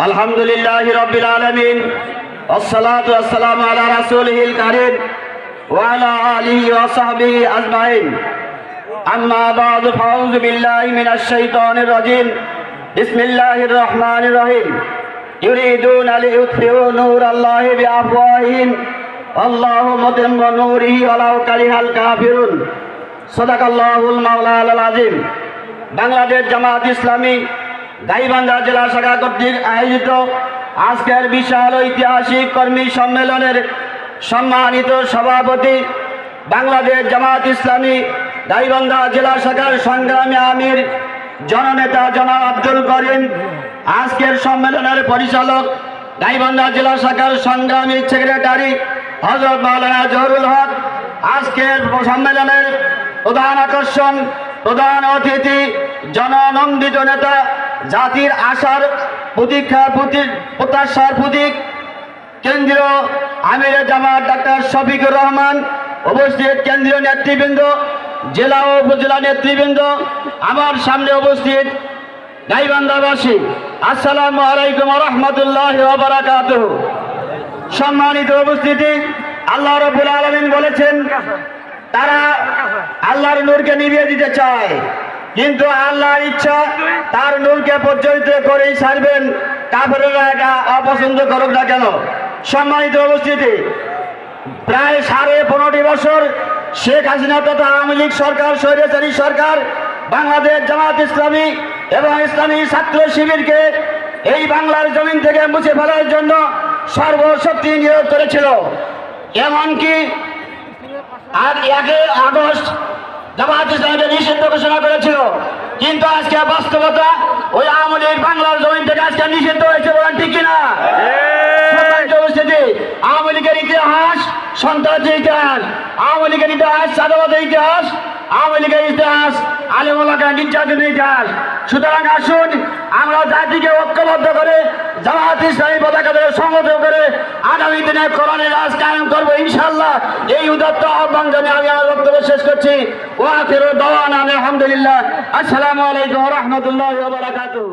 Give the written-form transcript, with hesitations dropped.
আলহামদুলিল্লাহি রাব্বিল আলামিন ওয়াসসালাতু ওয়াসসালামু আলা রাসূলিহিল কারীম ওয়া আলা আলিহি ওয়া সাহবিহি আজমাইন আম্মা বা'দু ফাউযু বিল্লাহি মিনাশ শাইতানির রাজীম বিসমিল্লাহির রহমানির রহিম ইউরিদুনা লিইউতফিউ নূরাল্লাহি বিআফওয়াহিহিম আল্লাহু মুতিম্মু নূরিহি ওয়ালাউ কারিহাল কাফিরুন সাদাকাল্লাহুল মাওলানাল আযীম। বাংলাদেশ জামাত ইসলামী গাইবান্ধা জেলা শাখা কর্তৃক আয়োজিত আজকের বিশাল ঐতিহাসিক কর্মী সম্মেলনের সম্মানিত সভাপতি বাংলাদেশ জামাত ইসলামী গাইবান্ধা জেলা শাখার সংগ্রামী আমির জননেতা জনাব আব্দুল করিম, আজকের সম্মেলনের পরিচালক গাইবান্ধা জেলা শাখার সংগ্রামী সেক্রেটারি হযরত মাওলানা জহুরুল হক, আজকের সম্মেলনের প্রধান আকর্ষণ, প্রধান অতিথি, জননন্দিত নেতা, জাতির আশার প্রত্যাশার প্রতীক কেন্দ্রীয় আমিরে জামাত ডাক্তার শফিকুর রহমান, উপস্থিত কেন্দ্রীয় নেতৃবৃন্দ, জেলা ও উপজেলা নেতৃবৃন্দ, আমার সামনে উপস্থিত গাইবান্ধাবাসী, আসসালামু আলাইকুম ওয়া রাহমাতুল্লাহি ওয়া বারাকাতুহু। সম্মানিত উপস্থিতি, আল্লাহ রাব্বুল আলামিন বলেছেন তারা আল্লাহর নূরকে নিভিয়ে দিতে চায়, কিন্তু আল্লাহর ইচ্ছা তার নূরকে প্রজ্বলিত করেই ছাড়বেন, কাফেররা এটা অপছন্দ করুক না কেন। সম্মানিত উপস্থিতি, প্রায় 15.5 বছর শেখ হাসিনা তথা আওয়ামী লীগ সরকার, স্বৈরাচারী সরকার বাংলাদেশ জামাত ইসলামী এবং ইসলামী ছাত্র শিবিরকে এই বাংলার জমিন থেকে মুছে ফেলার জন্য সর্বশক্তি নিয়োগ করেছিল। এমনকি আর 1 আগস্ট জামাত ইসলামীকে নিষিদ্ধ ঘোষণা করেছিল, কিন্তু আজকে বাস্তবতা ওই আওয়ামী লীগ বাংলার জমিন থেকে আজকে নিষিদ্ধ হয়েছে, বলেন ঠিক কিনা? আওয়ামী লীগের ইতিহাস সন্ত্রাসের ইতিহাস, আওয়ামী লীগের ইতিহাস চাঁদাবাদের ইতিহাস, আওয়ামী লীগের ইতিহাস আলেম ওলামার নির্যাতনের ইতিহাস। সুতরাং আসুন আমরা জাতিকে ঐক্যবদ্ধ করে জামাত ইসলামী পতাকা ধরে সংগঠিত করে আগামী দিনে কোরআনের রাজ কায়েম করবো ইনশাআল্লাহ। এই উদাত্ত আহ্বান জানিয়ে আমি আমার বক্তব্য শেষ করছি। ওয়া আখিরু দাওয়ানা আলহামদুলিল্লাহ। আসসালামু আলাইকুম ওয়া রাহমাতুল্লাহি ওয়া বারাকাতুহু।